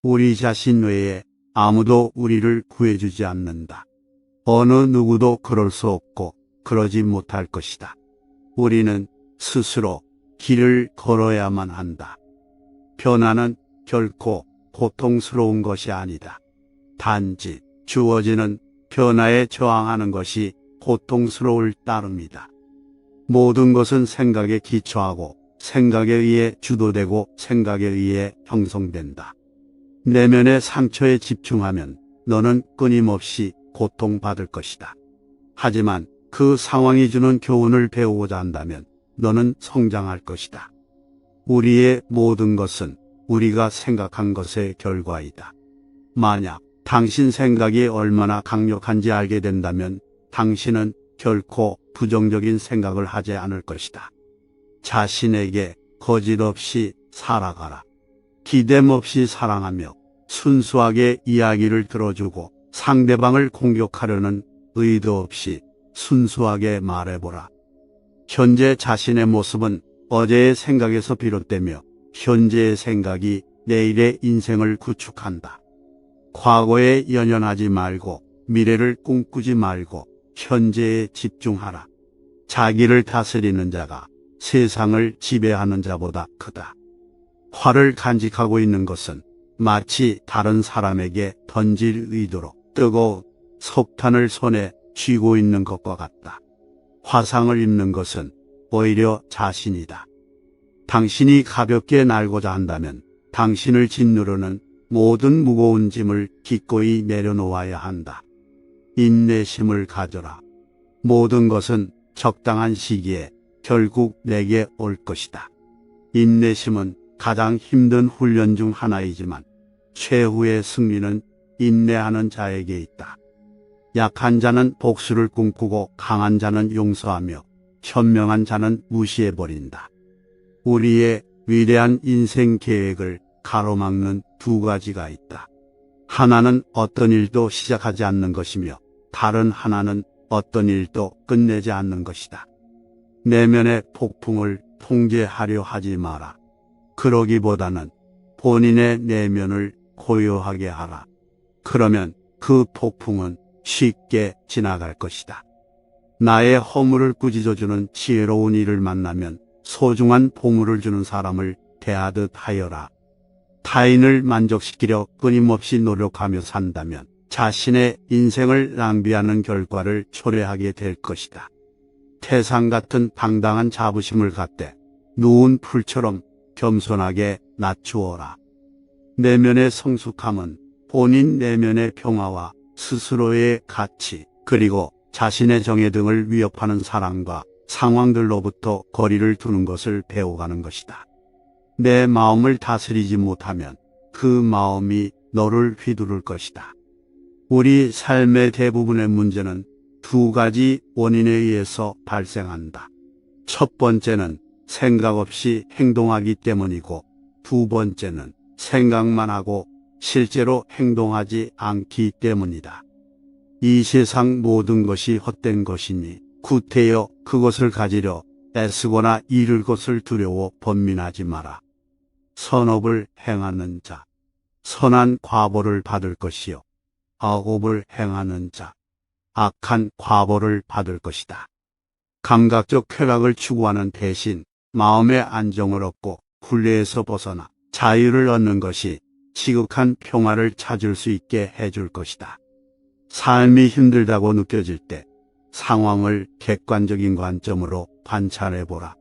우리 자신 외에 아무도 우리를 구해주지 않는다. 어느 누구도 그럴 수 없고 그러지 못할 것이다. 우리는 스스로 길을 걸어야만 한다. 변화는 결코 고통스러운 것이 아니다. 단지 주어지는 변화에 저항하는 것이 고통스러울 따름이다. 모든 것은 생각에 기초하고 생각에 의해 주도되고 생각에 의해 형성된다. 내면의 상처에 집중하면 너는 끊임없이 고통받을 것이다. 하지만 그 상황이 주는 교훈을 배우고자 한다면 너는 성장할 것이다. 우리의 모든 것은 우리가 생각한 것의 결과이다. 만약 당신 생각이 얼마나 강력한지 알게 된다면 당신은 결코 부정적인 생각을 하지 않을 것이다. 자신에게 거짓 없이 살아가라. 기댐 없이 사랑하며 순수하게 이야기를 들어주고 상대방을 공격하려는 의도 없이 순수하게 말해보라. 현재 자신의 모습은 어제의 생각에서 비롯되며 현재의 생각이 내일의 인생을 구축한다. 과거에 연연하지 말고 미래를 꿈꾸지 말고 현재에 집중하라. 자기를 다스리는 자가 세상을 지배하는 자보다 크다. 화를 간직하고 있는 것은 마치 다른 사람에게 던질 의도로 뜨거운 석탄을 손에 쥐고 있는 것과 같다. 화상을 입는 것은 오히려 자신이다. 당신이 가볍게 날고자 한다면 당신을 짓누르는 모든 무거운 짐을 기꺼이 내려놓아야 한다. 인내심을 가져라. 모든 것은 적당한 시기에 결국 내게 올 것이다. 인내심은 가장 힘든 훈련 중 하나이지만 최후의 승리는 인내하는 자에게 있다. 약한 자는 복수를 꿈꾸고 강한 자는 용서하며 현명한 자는 무시해버린다. 우리의 위대한 인생 계획을 가로막는 두 가지가 있다. 하나는 어떤 일도 시작하지 않는 것이며 다른 하나는 어떤 일도 끝내지 않는 것이다. 내면의 폭풍을 통제하려 하지 마라. 그러기보다는 본인의 내면을 고요하게 하라. 그러면 그 폭풍은 쉽게 지나갈 것이다. 나의 허물을 꾸짖어주는 지혜로운 이를 만나면 소중한 보물을 주는 사람을 대하듯 하여라. 타인을 만족시키려 끊임없이 노력하며 산다면 자신의 인생을 낭비하는 결과를 초래하게 될 것이다. 태산 같은 당당한 자부심을 갖되 누운 풀처럼 겸손하게 낮추어라. 내면의 성숙함은 본인 내면의 평화와 스스로의 가치 그리고 자신의 정의 등을 위협하는 사람과 상황들로부터 거리를 두는 것을 배워가는 것이다. 내 마음을 다스리지 못하면 그 마음이 너를 휘두를 것이다. 우리 삶의 대부분의 문제는 두 가지 원인에 의해서 발생한다. 첫 번째는 생각 없이 행동하기 때문이고 두 번째는 생각만 하고 실제로 행동하지 않기 때문이다. 이 세상 모든 것이 헛된 것이니 구태여 그것을 가지려 애쓰거나 잃을 것을 두려워 번민하지 마라. 선업을 행하는 자, 선한 과보를 받을 것이요. 악업을 행하는 자, 악한 과보를 받을 것이다. 감각적 쾌락을 추구하는 대신 마음의 안정을 얻고 굴레에서 벗어나 자유를 얻는 것이 지극한 평화를 찾을 수 있게 해줄 것이다. 삶이 힘들다고 느껴질 때 상황을 객관적인 관점으로 관찰해보라.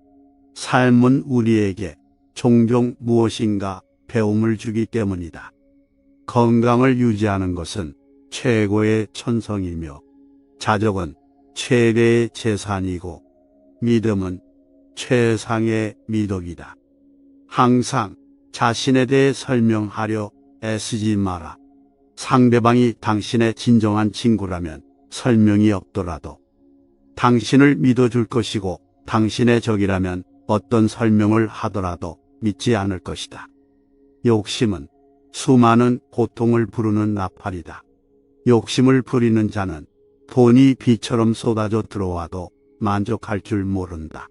삶은 우리에게 종종 무엇인가 배움을 주기 때문이다. 건강을 유지하는 것은 최고의 천성이며 자족은 최대의 재산이고 믿음은 최상의 미덕이다. 항상 자신에 대해 설명하려 애쓰지 마라. 상대방이 당신의 진정한 친구라면 설명이 없더라도 당신을 믿어줄 것이고 당신의 적이라면 어떤 설명을 하더라도 믿지 않을 것이다. 욕심은 수많은 고통을 부르는 나팔이다. 욕심을 부리는 자는 돈이 비처럼 쏟아져 들어와도 만족할 줄 모른다.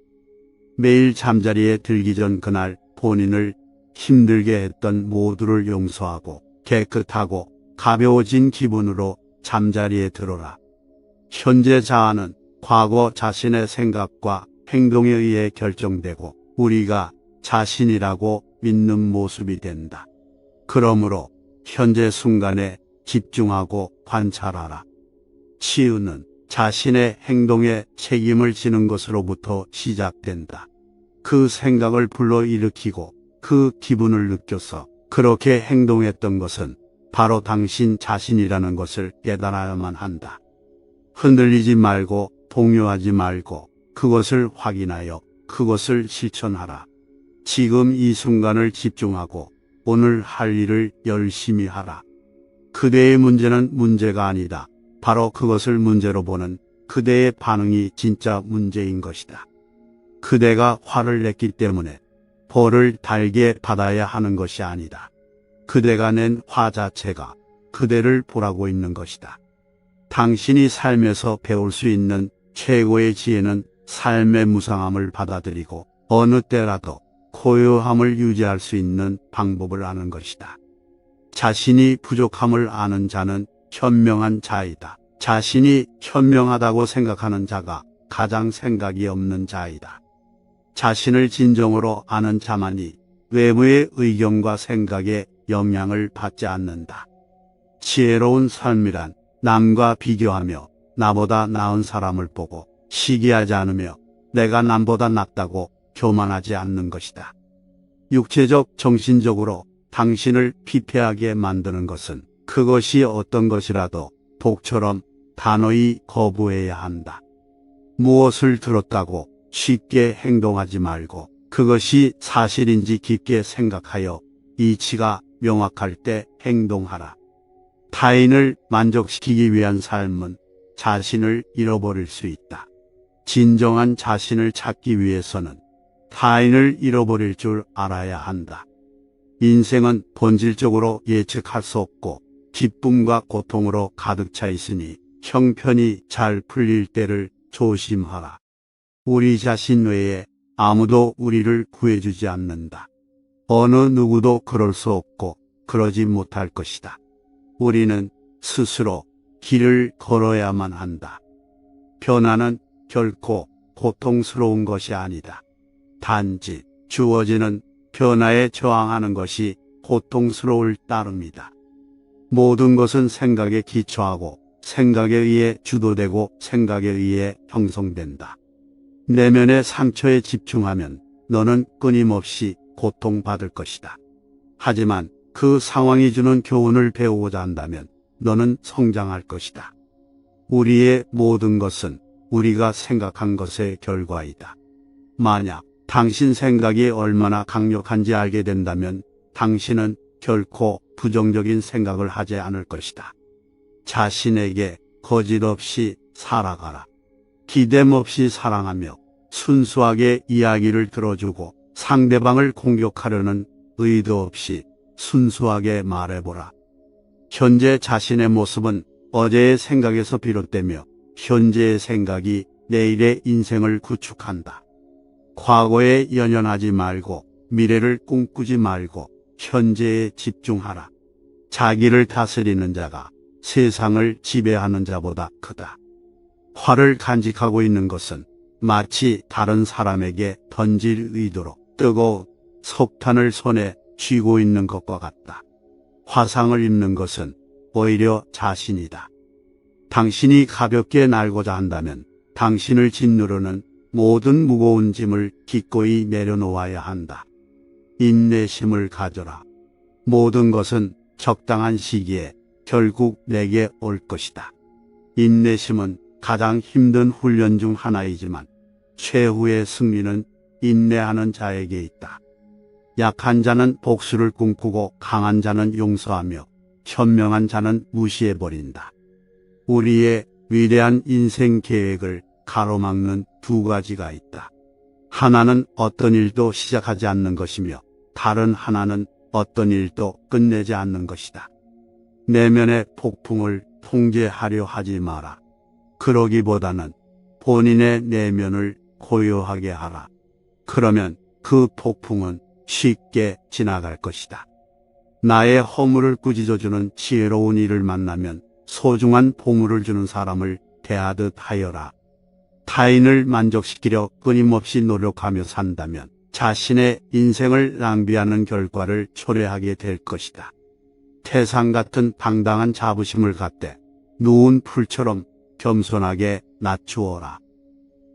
매일 잠자리에 들기 전 그날 본인을 힘들게 했던 모두를 용서하고 깨끗하고 가벼워진 기분으로 잠자리에 들어라. 현재 자아는 과거 자신의 생각과 행동에 의해 결정되고 우리가 자신이라고 믿는 모습이 된다. 그러므로 현재 순간에 집중하고 관찰하라. 치유는 자신의 행동에 책임을 지는 것으로부터 시작된다. 그 생각을 불러일으키고 그 기분을 느껴서 그렇게 행동했던 것은 바로 당신 자신이라는 것을 깨달아야만 한다. 흔들리지 말고 동요하지 말고 그것을 확인하여 그것을 실천하라. 지금 이 순간을 집중하고 오늘 할 일을 열심히 하라. 그대의 문제는 문제가 아니다. 바로 그것을 문제로 보는 그대의 반응이 진짜 문제인 것이다. 그대가 화를 냈기 때문에 벌을 달게 받아야 하는 것이 아니다. 그대가 낸 화 자체가 그대를 보라고 있는 것이다. 당신이 삶에서 배울 수 있는 최고의 지혜는 삶의 무상함을 받아들이고 어느 때라도 고요함을 유지할 수 있는 방법을 아는 것이다. 자신이 부족함을 아는 자는 현명한 자이다. 자신이 현명하다고 생각하는 자가 가장 생각이 없는 자이다. 자신을 진정으로 아는 자만이 외부의 의견과 생각에 영향을 받지 않는다. 지혜로운 삶이란 남과 비교하며 나보다 나은 사람을 보고 시기하지 않으며 내가 남보다 낫다고 교만하지 않는 것이다. 육체적, 정신적으로 당신을 피폐하게 만드는 것은 그것이 어떤 것이라도 독처럼 단호히 거부해야 한다. 무엇을 들었다고 쉽게 행동하지 말고 그것이 사실인지 깊게 생각하여 이치가 명확할 때 행동하라. 타인을 만족시키기 위한 삶은 자신을 잃어버릴 수 있다. 진정한 자신을 찾기 위해서는 타인을 잃어버릴 줄 알아야 한다. 인생은 본질적으로 예측할 수 없고 기쁨과 고통으로 가득 차 있으니 형편이 잘 풀릴 때를 조심하라. 우리 자신 외에 아무도 우리를 구해주지 않는다. 어느 누구도 그럴 수 없고 그러지 못할 것이다. 우리는 스스로 길을 걸어야만 한다. 변화는 결코 고통스러운 것이 아니다. 단지 주어지는 변화에 저항하는 것이 고통스러울 따름이다. 모든 것은 생각에 기초하고 생각에 의해 주도되고 생각에 의해 형성된다. 내면의 상처에 집중하면 너는 끊임없이 고통받을 것이다. 하지만 그 상황이 주는 교훈을 배우고자 한다면 너는 성장할 것이다. 우리의 모든 것은 우리가 생각한 것의 결과이다. 만약 당신 생각이 얼마나 강력한지 알게 된다면 당신은 결코 부정적인 생각을 하지 않을 것이다. 자신에게 거짓 없이 살아가라. 기댐 없이 사랑하며 순수하게 이야기를 들어주고 상대방을 공격하려는 의도 없이 순수하게 말해보라. 현재 자신의 모습은 어제의 생각에서 비롯되며 현재의 생각이 내일의 인생을 구축한다. 과거에 연연하지 말고 미래를 꿈꾸지 말고 현재에 집중하라. 자기를 다스리는 자가 세상을 지배하는 자보다 크다. 화를 간직하고 있는 것은 마치 다른 사람에게 던질 의도로 뜨거운 석탄을 손에 쥐고 있는 것과 같다. 화상을 입는 것은 오히려 자신이다. 당신이 가볍게 날고자 한다면 당신을 짓누르는 모든 무거운 짐을 기꺼이 내려놓아야 한다. 인내심을 가져라. 모든 것은 적당한 시기에 결국 내게 올 것이다. 인내심은 가장 힘든 훈련 중 하나이지만 최후의 승리는 인내하는 자에게 있다. 약한 자는 복수를 꿈꾸고 강한 자는 용서하며 현명한 자는 무시해버린다. 우리의 위대한 인생 계획을 가로막는 두 가지가 있다. 하나는 어떤 일도 시작하지 않는 것이며 다른 하나는 어떤 일도 끝내지 않는 것이다. 내면의 폭풍을 통제하려 하지 마라. 그러기보다는 본인의 내면을 고요하게 하라. 그러면 그 폭풍은 쉽게 지나갈 것이다. 나의 허물을 꾸짖어주는 지혜로운 이를 만나면 소중한 보물을 주는 사람을 대하듯 하여라. 타인을 만족시키려 끊임없이 노력하며 산다면 자신의 인생을 낭비하는 결과를 초래하게 될 것이다. 태산 같은 당당한 자부심을 갖되 누운 풀처럼 겸손하게 낮추어라.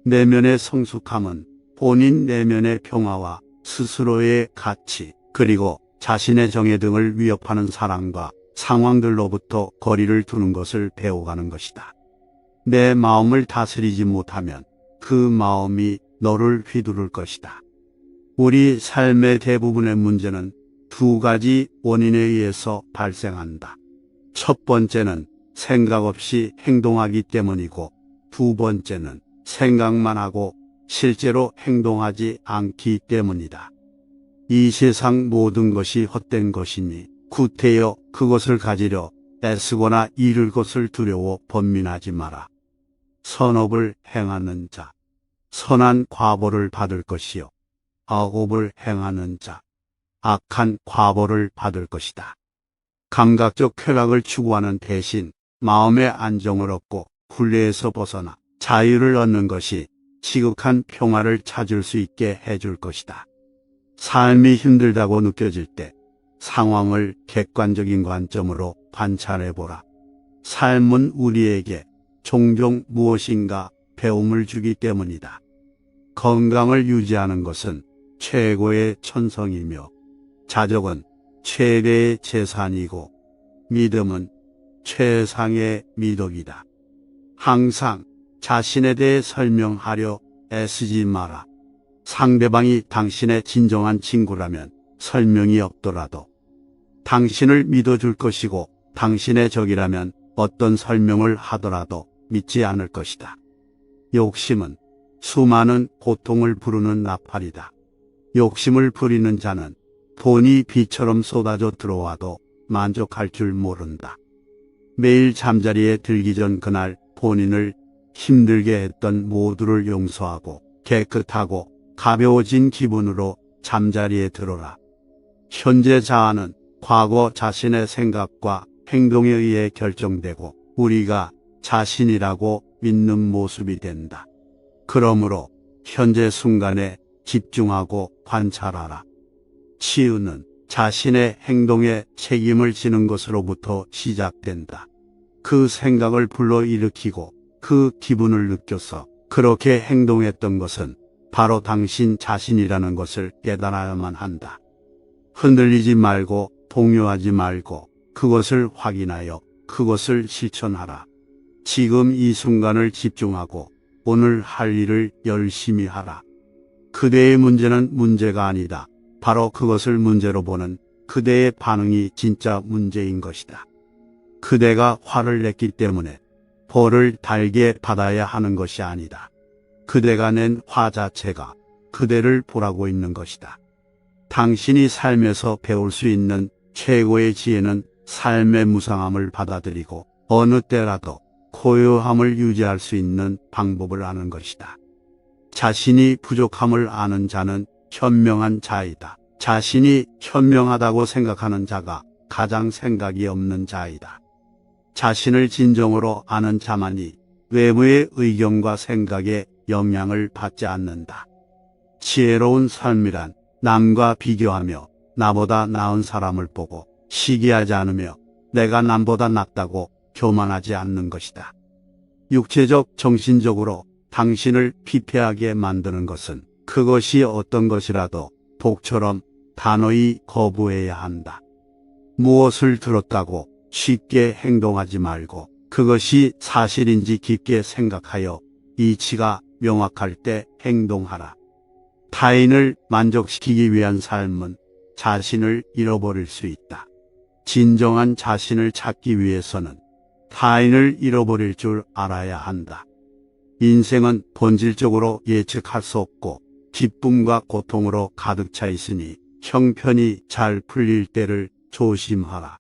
내면의 성숙함은 본인 내면의 평화와 스스로의 가치, 그리고 자신의 정의 등을 위협하는 사람과 상황들로부터 거리를 두는 것을 배워가는 것이다. 내 마음을 다스리지 못하면 그 마음이 너를 휘두를 것이다. 우리 삶의 대부분의 문제는 두 가지 원인에 의해서 발생한다. 첫 번째는 생각 없이 행동하기 때문이고, 두 번째는 생각만 하고 실제로 행동하지 않기 때문이다. 이 세상 모든 것이 헛된 것이니 구태여 그것을 가지려 애쓰거나 잃을 것을 두려워 번민하지 마라. 선업을 행하는 자, 선한 과보를 받을 것이요. 악업을 행하는 자, 악한 과보를 받을 것이다. 감각적 쾌락을 추구하는 대신 마음의 안정을 얻고 굴레에서 벗어나 자유를 얻는 것이 지극한 평화를 찾을 수 있게 해줄 것이다. 삶이 힘들다고 느껴질 때 상황을 객관적인 관점으로 관찰해보라. 삶은 우리에게 종종 무엇인가 배움을 주기 때문이다. 건강을 유지하는 것은 최고의 천성이며, 자족은 최대의 재산이고, 믿음은 최상의 미덕이다. 항상 자신에 대해 설명하려 애쓰지 마라. 상대방이 당신의 진정한 친구라면 설명이 없더라도 당신을 믿어줄 것이고, 당신의 적이라면 어떤 설명을 하더라도 믿지 않을 것이다. 욕심은 수많은 고통을 부르는 나팔이다. 욕심을 부리는 자는 돈이 비처럼 쏟아져 들어와도 만족할 줄 모른다. 매일 잠자리에 들기 전 그날 본인을 힘들게 했던 모두를 용서하고 깨끗하고 가벼워진 기분으로 잠자리에 들어라. 현재 자아는 과거 자신의 생각과 행동에 의해 결정되고 우리가 자신이라고 믿는 모습이 된다. 그러므로 현재 순간에 집중하고 관찰하라. 치유는 자신의 행동에 책임을 지는 것으로부터 시작된다. 그 생각을 불러일으키고 그 기분을 느껴서 그렇게 행동했던 것은 바로 당신 자신이라는 것을 깨달아야만 한다. 흔들리지 말고 동요하지 말고 그것을 확인하여 그것을 실천하라. 지금 이 순간을 집중하고 오늘 할 일을 열심히 하라. 그대의 문제는 문제가 아니다. 바로 그것을 문제로 보는 그대의 반응이 진짜 문제인 것이다. 그대가 화를 냈기 때문에 벌을 달게 받아야 하는 것이 아니다. 그대가 낸 화 자체가 그대를 보라고 있는 것이다. 당신이 삶에서 배울 수 있는 최고의 지혜는 삶의 무상함을 받아들이고 어느 때라도 고요함을 유지할 수 있는 방법을 아는 것이다. 자신이 부족함을 아는 자는 현명한 자이다. 자신이 현명하다고 생각하는 자가 가장 생각이 없는 자이다. 자신을 진정으로 아는 자만이 외부의 의견과 생각에 영향을 받지 않는다. 지혜로운 삶이란 남과 비교하며 나보다 나은 사람을 보고 시기하지 않으며 내가 남보다 낫다고 교만하지 않는 것이다. 육체적, 정신적으로 당신을 피폐하게 만드는 것은 그것이 어떤 것이라도 독처럼 단호히 거부해야 한다. 무엇을 들었다고 쉽게 행동하지 말고 그것이 사실인지 깊게 생각하여 이치가 명확할 때 행동하라. 타인을 만족시키기 위한 삶은 자신을 잃어버릴 수 있다. 진정한 자신을 찾기 위해서는 타인을 잃어버릴 줄 알아야 한다. 인생은 본질적으로 예측할 수 없고 기쁨과 고통으로 가득 차 있으니 형편이 잘 풀릴 때를 조심하라.